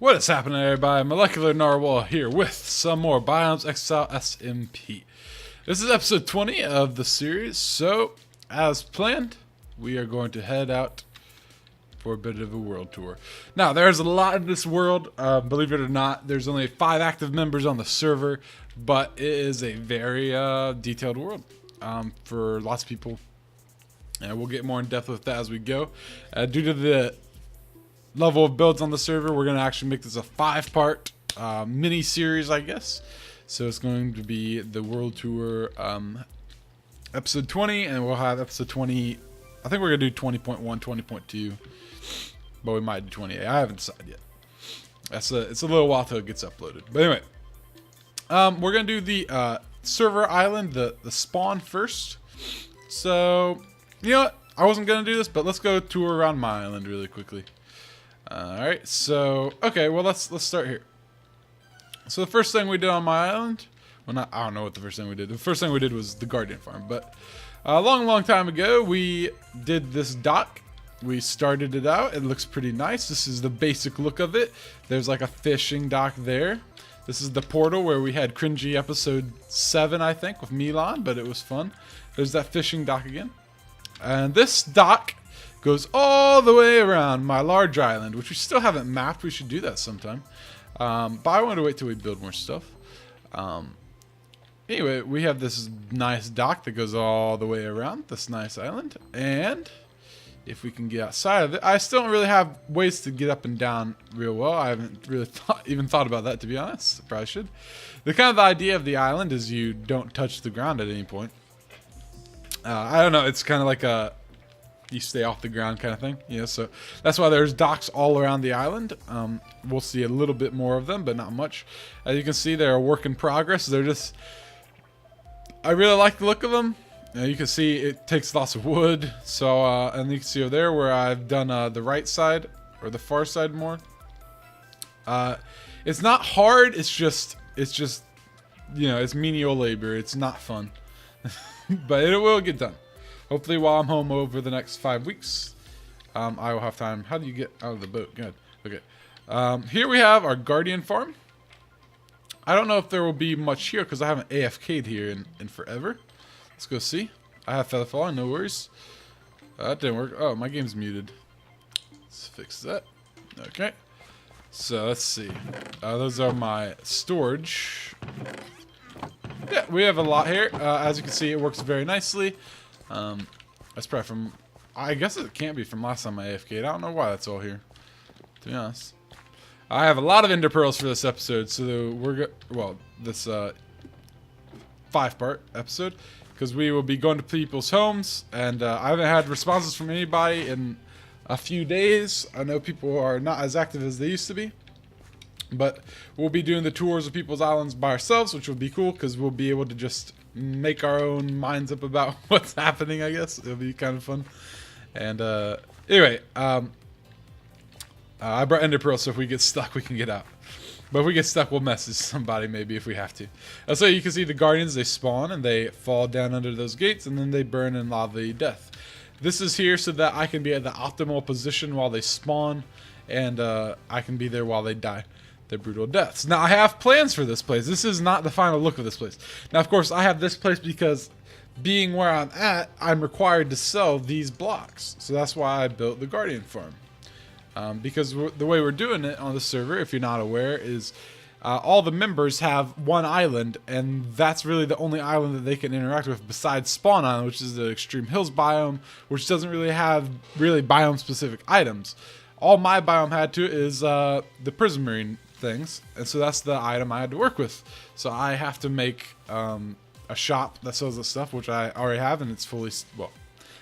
What is happening, everybody? Molecular Narwhal here with some more Biomes Exile SMP. This is episode 20 of the series, so as planned, we are going to head out for a bit of a world tour. Now, there's a lot in this world, believe it or not. There's only 5 active members on the server, but it is a very detailed world for lots of people. And we'll get more in depth with that as we go. Due to the level of builds on the server, we're going to actually make this a 5-part mini series, I guess. So it's going to be the world tour episode 20, and we'll have episode 20. I think we're going to do 20.1, 20.2, but we might do 28. I haven't decided yet. It's a little while till it gets uploaded. But anyway, we're going to do the server island, the spawn first. So, you know what? I wasn't going to do this, but let's go tour around my island really quickly. Alright, so, okay, well, let's start here. So the first thing we did on my island, well, I don't know what the first thing we did. The first thing we did was the Guardian Farm, but a long time ago, we did this dock. We started it out. It looks pretty nice. This is the basic look of it. There's like a fishing dock there. This is the portal where we had cringy episode 7, I think, with Milan, but it was fun. There's that fishing dock again. And this dock goes all the way around my large island, which we still haven't mapped. We should do that sometime. But I want to wait till we build more stuff. Anyway, we have this nice dock that goes all the way around this nice island. And if we can get outside of it, I still don't really have ways to get up and down real well. I haven't really even thought about that, to be honest. I probably should. The kind of idea of the island is you don't touch the ground at any point. I don't know. It's kind of like you stay off the ground kind of thing. Yeah, so that's why there's docks all around the island. We'll see a little bit more of them, but not much. As you can see, they're a work in progress. They're just... I really like the look of them. You can see it takes lots of wood. So, and you can see over there where I've done the right side, or the far side more. It's not hard. It's just, you know, it's menial labor. It's not fun. But it will get done. Hopefully while I'm home over the next 5 weeks, I will have time. How do you get out of the boat? Good. Okay. Here we have our Guardian Farm. I don't know if there will be much here because I haven't AFK'd here in forever. Let's go see. I have feather falling, no worries. That didn't work. Oh, my game's muted. Let's fix that. Okay. So let's see. Those are my storage. Yeah, we have a lot here. As you can see, it works very nicely. That's probably from... I guess it can't be from last time I AFK'd. I don't know why that's all here, to be honest. I have a lot of ender pearls for this episode, so we're this 5-part episode, because we will be going to people's homes, and I haven't had responses from anybody in a few days. I know people are not as active as they used to be, but we'll be doing the tours of people's islands by ourselves, which will be cool, because we'll be able to just make our own minds up about what's happening, I guess. It'll be kind of fun. And anyway, I brought ender pearls, so if we get stuck, we can get out. But if we get stuck, we'll message somebody maybe if we have to. So you can see the guardians, they spawn and they fall down under those gates, and then they burn in lava death. This is here so that I can be at the optimal position while they spawn, and I can be there while they die their brutal deaths. Now, I have plans for this place. This is not the final look of this place. Now, of course, I have this place because being where I'm at, I'm required to sell these blocks. So that's why I built the Guardian Farm. Because the way we're doing it on the server, if you're not aware, is all the members have one island, and that's really the only island that they can interact with besides Spawn Island, which is the Extreme Hills biome, which doesn't really have biome-specific items. All my biome had to is the prismarine things, and so that's the item I had to work with. So I have to make a shop that sells this stuff, which I already have, and it's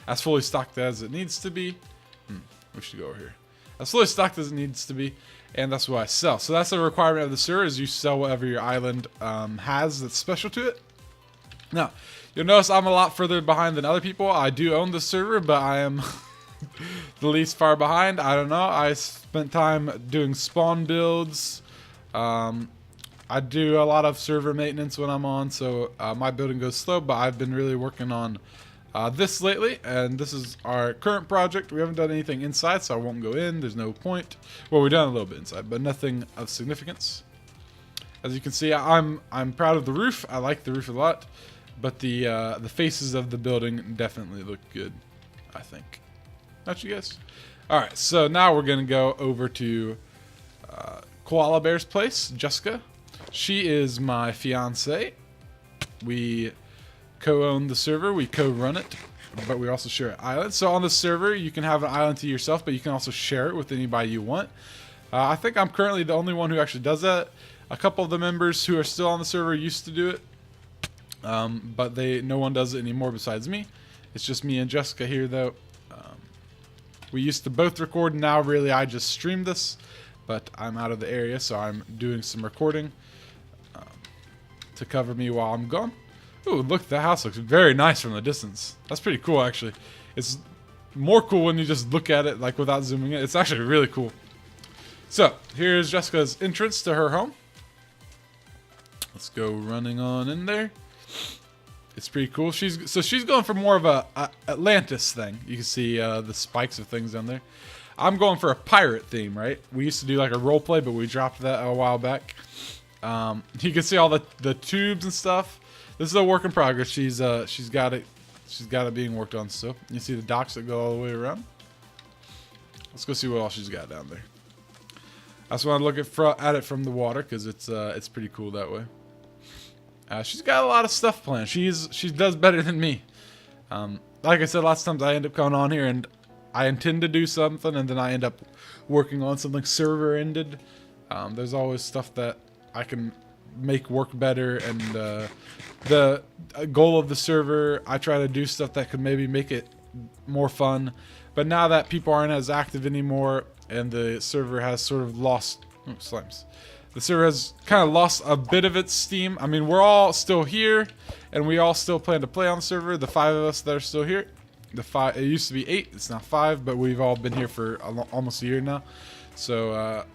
as fully stocked as it needs to be. We should go over here. As fully stocked as it needs to be, and that's what I sell. So that's a requirement of the server, is you sell whatever your island has that's special to it. Now, you'll notice I'm a lot further behind than other people. I do own the server, but I am the least far behind. I don't know. I spent time doing spawn builds. I do a lot of server maintenance when I'm on, so my building goes slow, but I've been really working on this lately, and this is our current project. We haven't done anything inside, so I won't go in. There's no point. Well, we've done a little bit inside, but nothing of significance. As you can see, I'm proud of the roof. I like the roof a lot, but the faces of the building definitely look good, I think. Don't you guys? All right, so now we're gonna go over to Koala Bear's place, Jessica. She is my fiance. We co-own the server, we co-run it, but we also share an island. So on the server, you can have an island to yourself, but you can also share it with anybody you want. I think I'm currently the only one who actually does that. A couple of the members who are still on the server used to do it, but no one does it anymore besides me. It's just me and Jessica here, though. We used to both record, and now really I just stream this, but I'm out of the area, so I'm doing some recording to cover me while I'm gone. Ooh, look, the house looks very nice from the distance. That's pretty cool, actually. It's more cool when you just look at it like without zooming in. It's actually really cool. So, here's Jessica's entrance to her home. Let's go running on in there. It's pretty cool. She's going for more of a Atlantis thing. You can see the spikes of things down there. I'm going for a pirate theme, right? We used to do like a role play, but we dropped that a while back. You can see all the tubes and stuff. This is a work in progress. She's got it being worked on still. You see the docks that go all the way around. Let's go see what else she's got down there. I just want to look at it from the water because it's pretty cool that way. She's got a lot of stuff planned. She does better than me. Like I said last time, I end up coming on here and I intend to do something and then I end up working on something server ended. There's always stuff that I can make work better, and the goal of the server, I try to do stuff that could maybe make it more fun. But now that people aren't as active anymore and the server has sort of lost slimes. The server has kind of lost a bit of its steam. I mean, we're all still here and we all still plan to play on the server, the 5 of us that are still here. It used to be 8, it's now 5, but we've all been here for almost a year now. So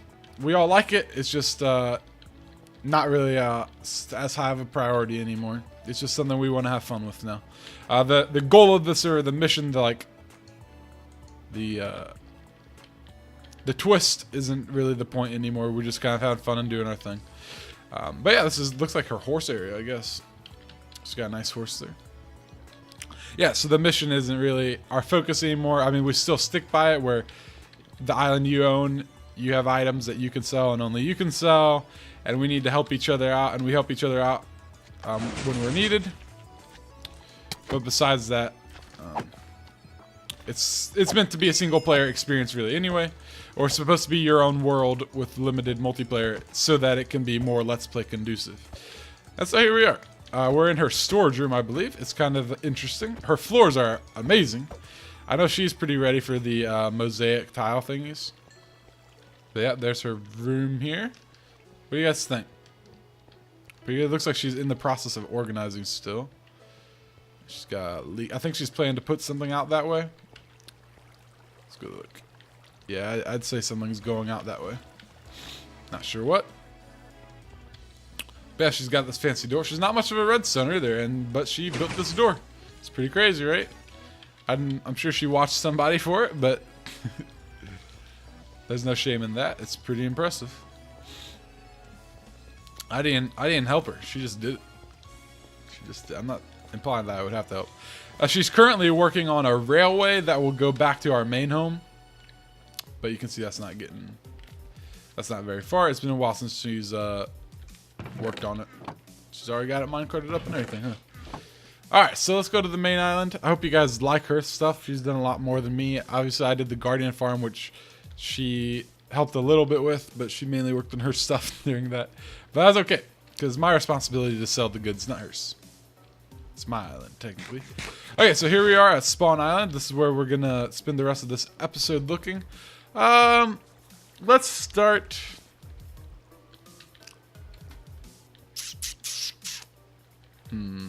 we all like it. It's just not really as high of a priority anymore. It's just something we want to have fun with now. The goal of the server, the mission, the twist isn't really the point anymore. We're just kind of having fun and doing our thing. But yeah, looks like her horse area, I guess. She's got a nice horse there. Yeah, so the mission isn't really our focus anymore. I mean, we still stick by it where the island you own, you have items that you can sell and only you can sell, and we need to help each other out, and we help each other out when we're needed. But besides that, it's meant to be a single player experience really anyway, or it's supposed to be your own world with limited multiplayer so that it can be more Let's Play conducive. And so here we are. We're in her storage room, I believe. It's kind of interesting. Her floors are amazing. I know she's pretty ready for the mosaic tile thingies. But yeah, there's her room here. What do you guys think? It looks like she's in the process of organizing still. She's got a leak. I think she's planning to put something out that way. Let's go look. Yeah, I'd say something's going out that way. Not sure what. But yeah, she's got this fancy door. She's not much of a redstone either, but she built this door. It's pretty crazy, right? I'm sure she watched somebody for it, but there's no shame in that. It's pretty impressive. I didn't help her. She just did it. I'm not implying that I would have to help. She's currently working on a railway that will go back to our main home. But you can see that's not very far. It's been a while since she's worked on it. She's already got it minecarted up and everything, huh? Alright, so let's go to the main island. I hope you guys like her stuff. She's done a lot more than me. Obviously, I did the Guardian farm, which she helped a little bit with, but she mainly worked on her stuff during that. But that's okay, because my responsibility to sell the goods, not hers. It's my island, technically. Okay, so here we are at Spawn Island. This is where we're going to spend the rest of this episode looking. Let's start...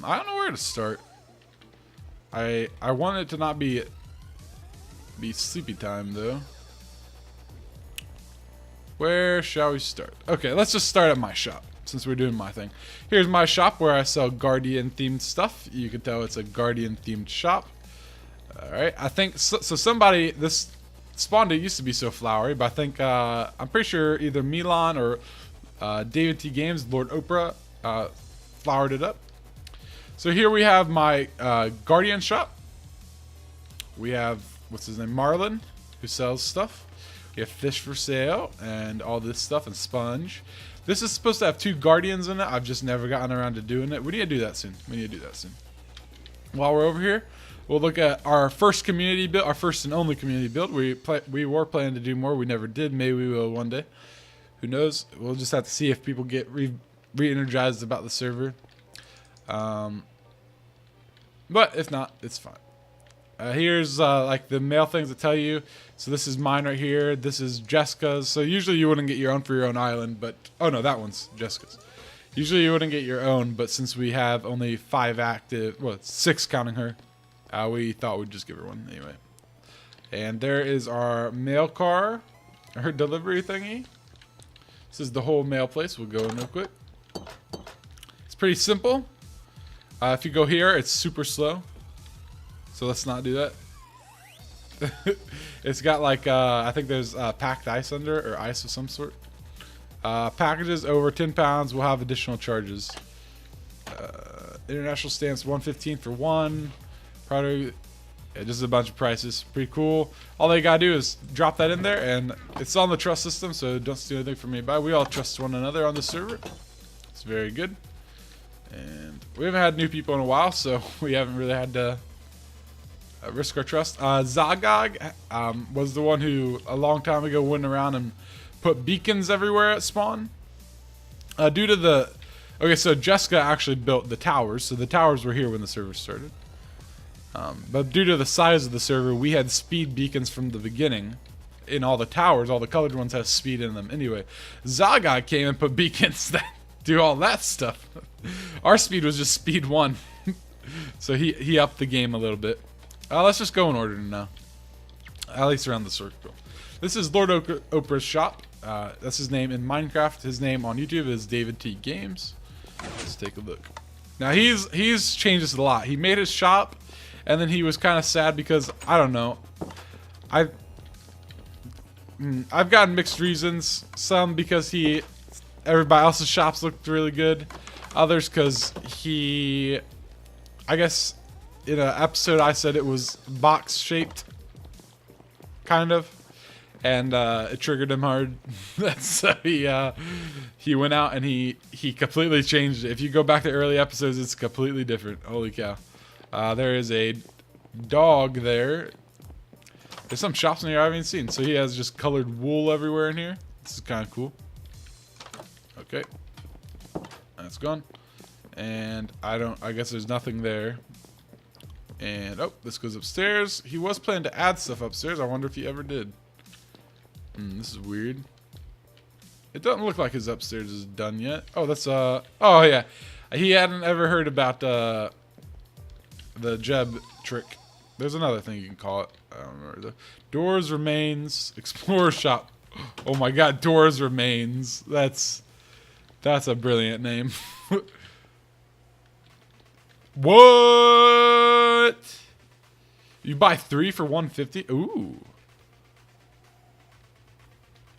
I don't know where to start. I want it to not be sleepy time, though. Where shall we start? Okay, let's just start at my shop, since we're doing my thing. Here's my shop where I sell Guardian-themed stuff. You can tell it's a Guardian-themed shop. All right, I think so. Somebody this spawn didn't used to be so flowery, but I think I'm pretty sure either Milan or David T Games, Lord Oprah, flowered it up. So here we have my Guardian shop. We have, what's his name, Marlin, who sells stuff. We have fish for sale and all this stuff, and sponge. This is supposed to have 2 Guardians in it. I've just never gotten around to doing it. We need to do that soon. While we're over here, we'll look at our first community build, our first and only community build. We were planning to do more. We never did. Maybe we will one day. Who knows? We'll just have to see if people get re-energized about the server. But if not, it's fine. Here's like the mail things that tell you. So this is mine right here. This is Jessica's. So usually you wouldn't get your own for your own island, but oh no, that one's Jessica's. Usually you wouldn't get your own, but since we have only 5 active, well, 6 counting her, we thought we'd just give her one anyway. And there is our mail car, her delivery thingy. This is the whole mail place. We'll go in real quick. It's pretty simple. If you go here, it's super slow. So let's not do that. It's got like, I think there's packed ice under, or ice of some sort. Packages over 10 pounds will have additional charges. International stamps 115 for 1. Product, yeah, just a bunch of prices. Pretty cool. All they gotta do is drop that in there, and it's on the trust system, so don't steal anything from me. But we all trust one another on the server. It's very good. And we haven't had new people in a while, so we haven't really had to risk our trust. Zagog was the one who a long time ago went around and put beacons everywhere at spawn. Due to the... Okay, so Jessica actually built the towers, so the towers were here when the server started. But due to the size of the server, we had speed beacons from the beginning. In all the towers, all the colored ones have speed in them. Anyway, Zagog came and put beacons that do all that stuff. Our speed was just speed 1. So he upped the game a little bit. Let's just go in order now. At least around the circle. This is Lord Oprah's shop. That's his name in Minecraft. His name on YouTube is David T Games. Let's take a look. Now he's changed this a lot. He made his shop, and then he was kind of sad because I don't know. I've gotten mixed reasons. Some because everybody else's shops looked really good. Others because I guess in an episode I said it was box shaped, kind of, and it triggered him hard. So he went out and he completely changed it. If you go back to early episodes, it's completely different. Holy cow! There is a dog there. There's some shops in here I haven't even seen. So he has just colored wool everywhere in here. This is kind of cool. Okay, that's gone. And I guess there's nothing there. And oh, this goes upstairs. He was planning to add stuff upstairs. I wonder if he ever did. This is weird. It doesn't look like his upstairs is done yet. Oh, that's oh yeah. He hadn't ever heard about the Jeb trick. There's another thing you can call it. I don't remember. Doors Remains Explorer Shop. Oh my god, Doors Remains. That's a brilliant name. What? You buy 3 for 150? Ooh.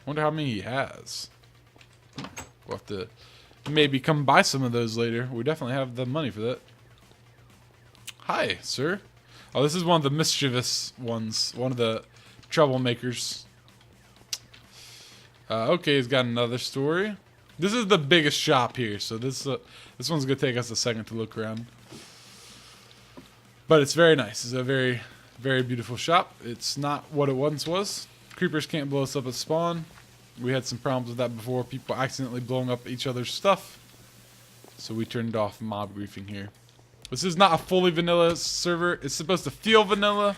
Wonder how many he has. We'll have to maybe come buy some of those later. We definitely have the money for that. Hi, sir. Oh, this is one of the mischievous ones. One of the troublemakers. Okay, he's got another story. This is the biggest shop here, so this one's gonna take us a second to look around. But it's very nice. It's a very, very beautiful shop. It's not what it once was. Creepers can't blow us up at spawn. We had some problems with that before. People accidentally blowing up each other's stuff. So we turned off mob griefing here. This is not a fully vanilla server. It's supposed to feel vanilla,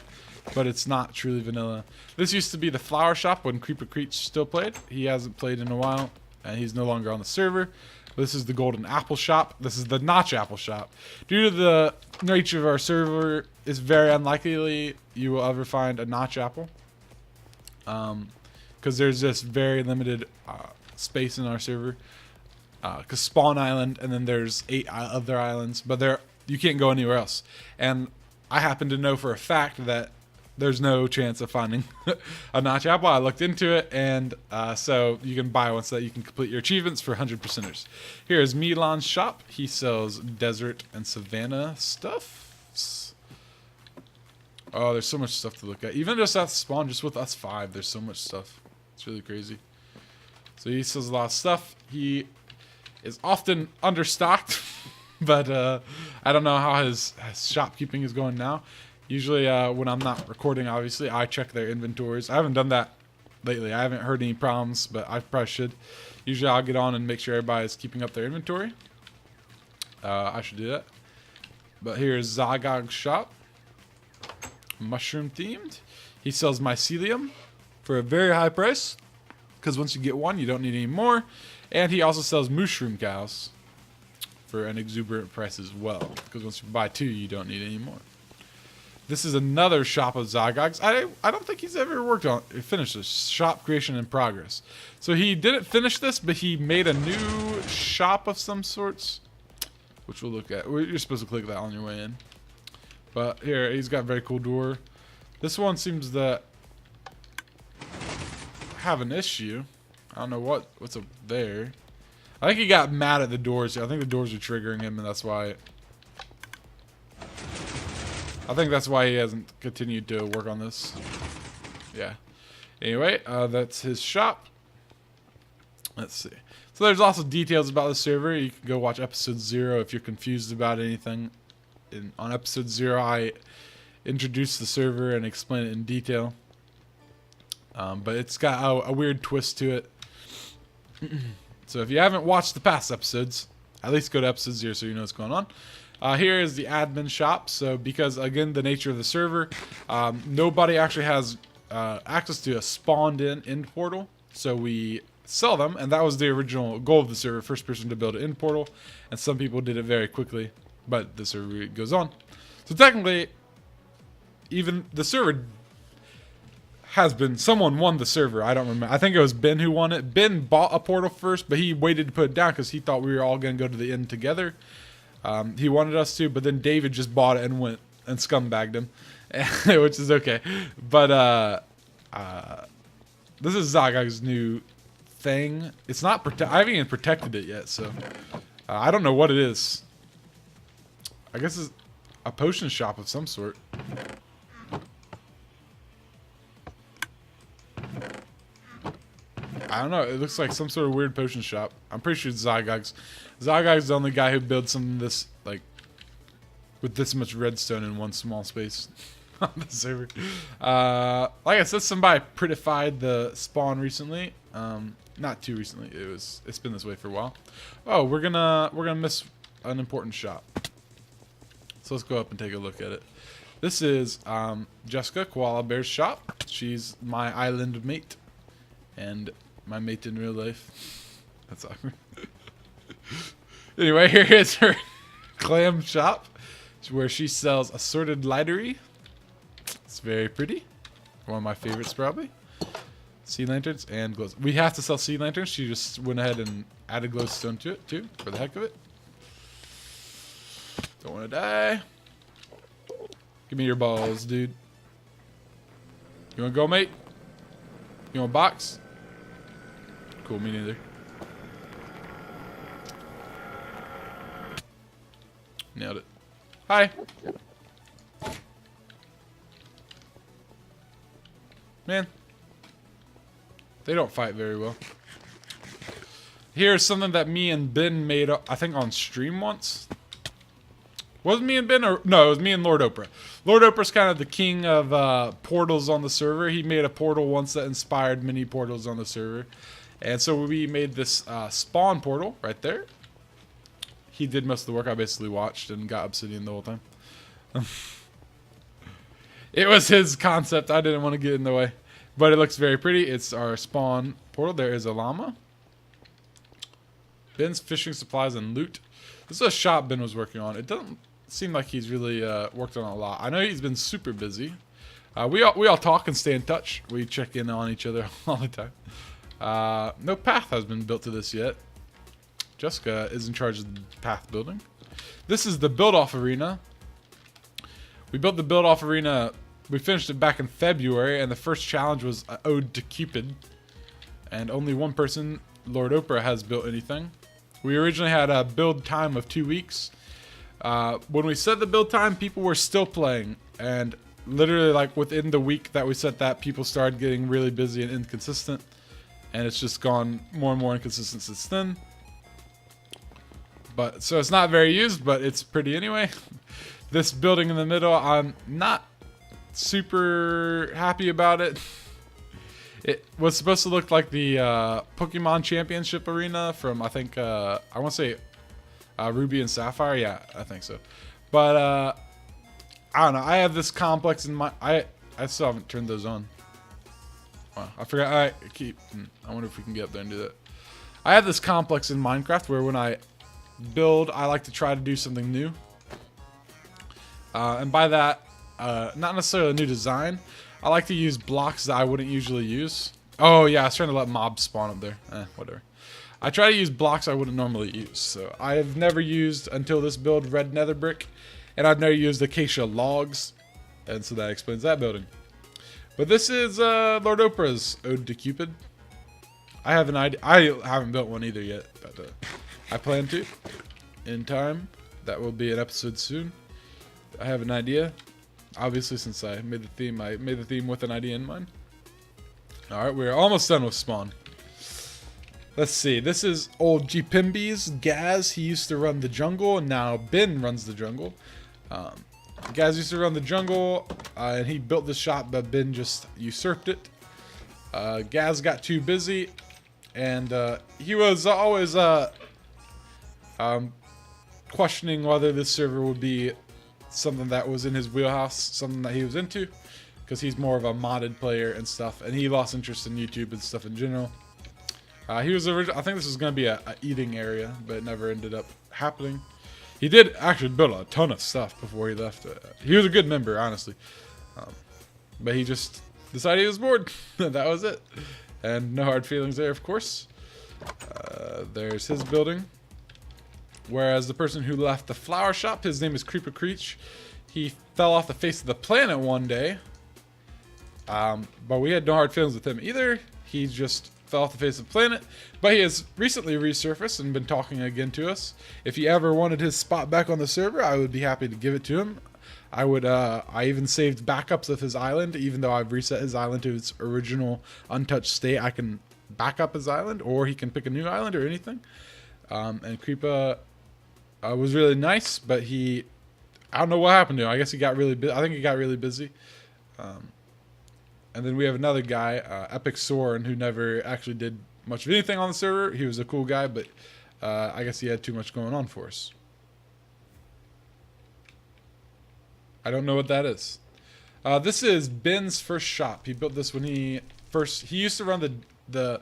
but it's not truly vanilla. This used to be the flower shop when Creeper Creech still played. He hasn't played in a while, and he's no longer on the server. This is the Golden Apple Shop. This is the Notch Apple Shop. Due to the nature of our server, it's very unlikely you will ever find a Notch Apple. Because there's just very limited space in our server. Because Spawn Island, and then there's 8 other islands, but you can't go anywhere else. And I happen to know for a fact that there's no chance of finding a notch apple. I looked into it, and so you can buy one so that you can complete your achievements for 100%ers. Here is Milan's shop. He sells desert and savanna stuff. Oh, there's so much stuff to look at. Even just at spawn, just with us 5, there's so much stuff. It's really crazy. So he sells a lot of stuff. He is often understocked, but I don't know how his shopkeeping is going now. Usually when I'm not recording, obviously, I check their inventories. I haven't done that lately. I haven't heard any problems, but I probably should. Usually I'll get on and make sure everybody's keeping up their inventory. I should do that. But here's Zagog's shop. Mushroom themed. He sells mycelium for a very high price, because once you get one, you don't need any more. And he also sells mushroom cows for an exuberant price as well, because once you buy 2, you don't need any more. This is another shop of Zagog's. I don't think he's ever finished this. Shop creation in progress. So he didn't finish this, but he made a new shop of some sorts, which we'll look at. You're supposed to click that on your way in. But here, he's got a very cool door. This one seems to have an issue. I don't know what's up there. I think he got mad at the doors. I think the doors are triggering him, and that's why. I think that's why he hasn't continued to work on this. Yeah. Anyway, that's his shop. Let's see. So there's also details about the server. You can go watch episode 0 if you're confused about anything. On episode 0, I introduce the server and explain it in detail. But it's got a weird twist to it. So if you haven't watched the past episodes, at least go to episode 0 so you know what's going on. Here is the admin shop. So because, again, the nature of the server, nobody actually has access to a spawned-in end portal. So we sell them, and that was the original goal of the server, first person to build an end portal. And some people did it very quickly, but the server goes on. So technically, even the server has been, someone won the server. I don't remember. I think it was Ben who won it. Ben bought a portal first, but he waited to put it down because he thought we were all going to go to the end together. He wanted us to, but then David just bought it and went and scumbagged him, which is okay. But this is Zagog's new thing. It's not I haven't even protected it yet, so I don't know what it is. I guess it's a potion shop of some sort. I don't know. It looks like some sort of weird potion shop. I'm pretty sure it's Zagog's. Zagog's the only guy who builds some of this, like, with this much redstone in one small space on the server. Like I said, somebody prettified the spawn recently. Not too recently. It's been this way for a while. Oh, we're gonna miss an important shop. So let's go up and take a look at it. This is Jessica, Koala Bear's shop. She's my island mate. And my mate in real life. That's awkward. Anyway, here is her clam shop, where she sells assorted lightery. It's very pretty. One of my favorites, probably. Sea lanterns and glows. We have to sell sea lanterns. She just went ahead and added glowstone to it, too, for the heck of it. Don't want to die. Give me your balls, dude. You want to go, mate? You want a box? Cool, me neither. Nailed it. Hi. Man. They don't fight very well. Here's something that me and Ben made, I think, on stream once. Was it me and Ben? Or no, it was me and Lord Oprah. Lord Oprah's kind of the king of portals on the server. He made a portal once that inspired many portals on the server. And so we made this spawn portal right there. He did most of the work. I basically watched and got obsidian the whole time. It was his concept. I didn't want to get in the way. But it looks very pretty. It's our spawn portal. There is a llama. Ben's fishing supplies and loot. This is a shop Ben was working on. It doesn't seem like he's really worked on a lot. I know he's been super busy. We all talk and stay in touch. We check in on each other all the time. No path has been built to this yet. Jessica is in charge of the path building. This is the build-off arena, We built the build off arena. We finished it back in February, and the first challenge was Ode to Cupid. And only one person, Lord Oprah, has built anything. We originally had a build time of 2 weeks. When we set the build time, people were still playing, and literally like within the week that we set that, people started getting really busy and inconsistent, and it's just gone more and more inconsistent since then. But so it's not very used, but it's pretty anyway. This building in the middle, I'm not super happy about it. It was supposed to look like the Pokemon Championship Arena from, I think, I want to say Ruby and Sapphire. Yeah, I think so. But I don't know. I have this complex in my. I still haven't turned those on. Wow, I forgot. I wonder if we can get up there and do that. I have this complex in Minecraft where when I build, I like to try to do something new. And by that, not necessarily a new design. I like to use blocks that I wouldn't usually use. Oh yeah, I was trying to let mobs spawn up there. Whatever. I try to use blocks I wouldn't normally use. So I have never used, until this build, red nether brick. And I've never used acacia logs. And so that explains that building. But this is Lord Oprah's Ode to Cupid. I have an idea. I haven't built one either yet. But I plan to. In time. That will be an episode soon. I have an idea. Obviously, since I made the theme with an idea in mind. Alright, we're almost done with spawn. Let's see. This is old Gpimby's Gaz. He used to run the jungle, and now Ben runs the jungle. Gaz used to run the jungle, and he built this shop, but Ben just usurped it. Gaz got too busy, and he was always questioning whether this server would be something that was in his wheelhouse, something that he was into, because he's more of a modded player and stuff, and he lost interest in YouTube and stuff in general. He was I think this was going to be a eating area, but it never ended up happening. He did actually build a ton of stuff before he left. He was a good member, honestly, but he just decided he was bored. That was it, and no hard feelings there, of course. There's his building. Whereas the person who left the flower shop, his name is Creeper Creech. He fell off the face of the planet one day. But we had no hard feelings with him either. He just fell off the face of the planet. But he has recently resurfaced and been talking again to us. If he ever wanted his spot back on the server, I would be happy to give it to him. I even saved backups of his island. Even though I've reset his island to its original untouched state, I can back up his island, or he can pick a new island or anything. And Creeper was really nice, but I don't know what happened to him. I guess he got really busy. I think he got really busy. And then we have another guy, Epic Soren, who never actually did much of anything on the server. He was a cool guy, but I guess he had too much going on for us. I don't know what that is. This is Ben's first shop. He built this when he used to run the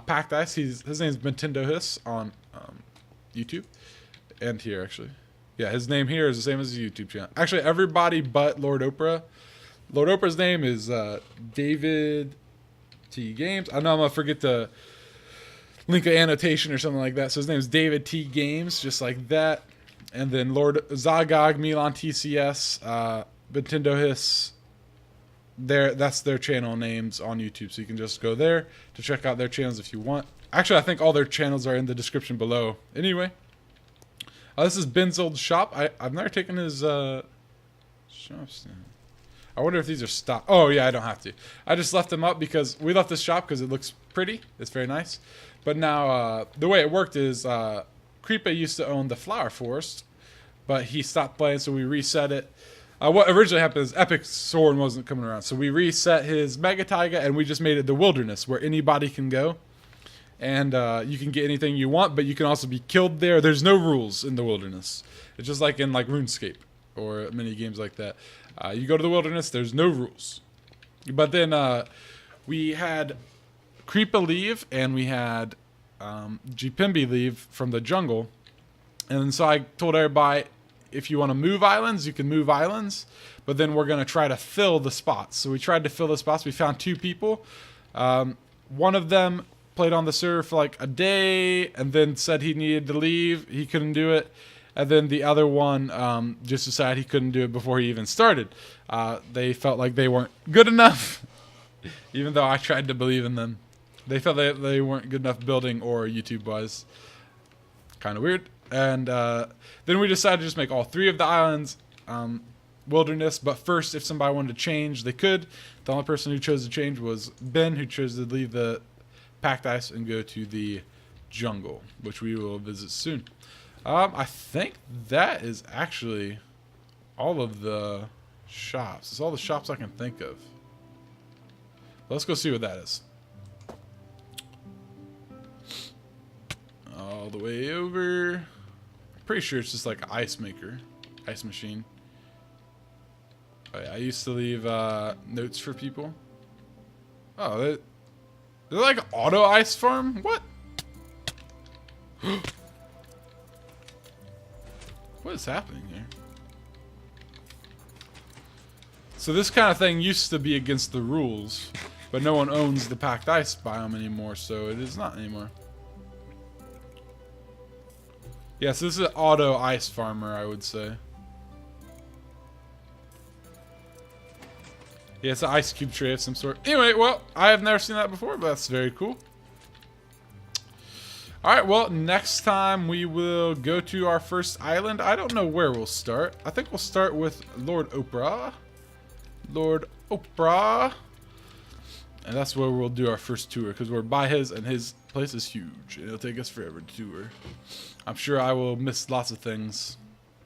Packed Ice. His name's Nintendo Hiss on YouTube. And here, actually. Yeah, his name here is the same as his YouTube channel. Actually, everybody but Lord Oprah. Lord Oprah's name is David T Games. I know I'm going to forget to link an annotation or something like that. So his name is David T Games, just like that. And then Lord Zagog, Milan TCS, Nintendo Hiss. That's their channel names on YouTube. So you can just go there to check out their channels if you want. Actually, I think all their channels are in the description below. Anyway. This is Ben's old shop. I've never taken his shops. I wonder if these are stock. Oh yeah, I don't have to. I just left them up because we left this shop because it looks pretty. It's very nice. But now the way it worked is Creeper used to own the flower forest, but he stopped playing, so we reset it. What originally happened is Epic Soren wasn't coming around, so we reset his Mega Taiga and we just made it the wilderness where anybody can go. And you can get anything you want, but you can also be killed there. There's no rules in the wilderness. It's just like in RuneScape or many games like that. You go to the wilderness, there's no rules. But then we had Creeper leave, and we had Gpimby leave from the jungle. And so I told everybody, if you want to move islands, you can move islands. But then we're going to try to fill the spots. So we tried to fill the spots. We found 2 people. One of them played on the server for like a day and then said he needed to leave. He couldn't do it. And then the other one just decided he couldn't do it before he even started. They felt like they weren't good enough, even though I tried to believe in them. They felt they weren't good enough building or YouTube-wise. Kind of weird. And then we decided to just make all 3 of the islands wilderness. But first, if somebody wanted to change, they could. The only person who chose to change was Ben, who chose to leave the packed ice and go to the jungle, which we will visit soon. I think that is actually all of the shops. It's all the shops I can think of. Let's go see what that is. All the way over. Pretty sure it's just like an ice maker. Ice machine. Oh, yeah, I used to leave notes for people. Oh, they're like auto ice farm? What? What is happening here? So this kind of thing used to be against the rules, but no one owns the packed ice biome anymore, so it is not anymore. Yeah, so this is an auto ice farmer, I would say. Yeah, it's an ice cube tray of some sort. Anyway, well, I have never seen that before, but that's very cool. Alright, well, next time we will go to our first island. I don't know where we'll start. I think we'll start with Lord Oprah. Lord Oprah. And that's where we'll do our first tour, because we're by his, and his place is huge. It'll take us forever to tour. I'm sure I will miss lots of things.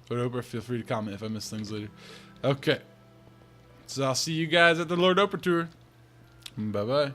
But Oprah, feel free to comment if I miss things later. Okay. So I'll see you guys at the Lord Oprah tour. Bye-bye.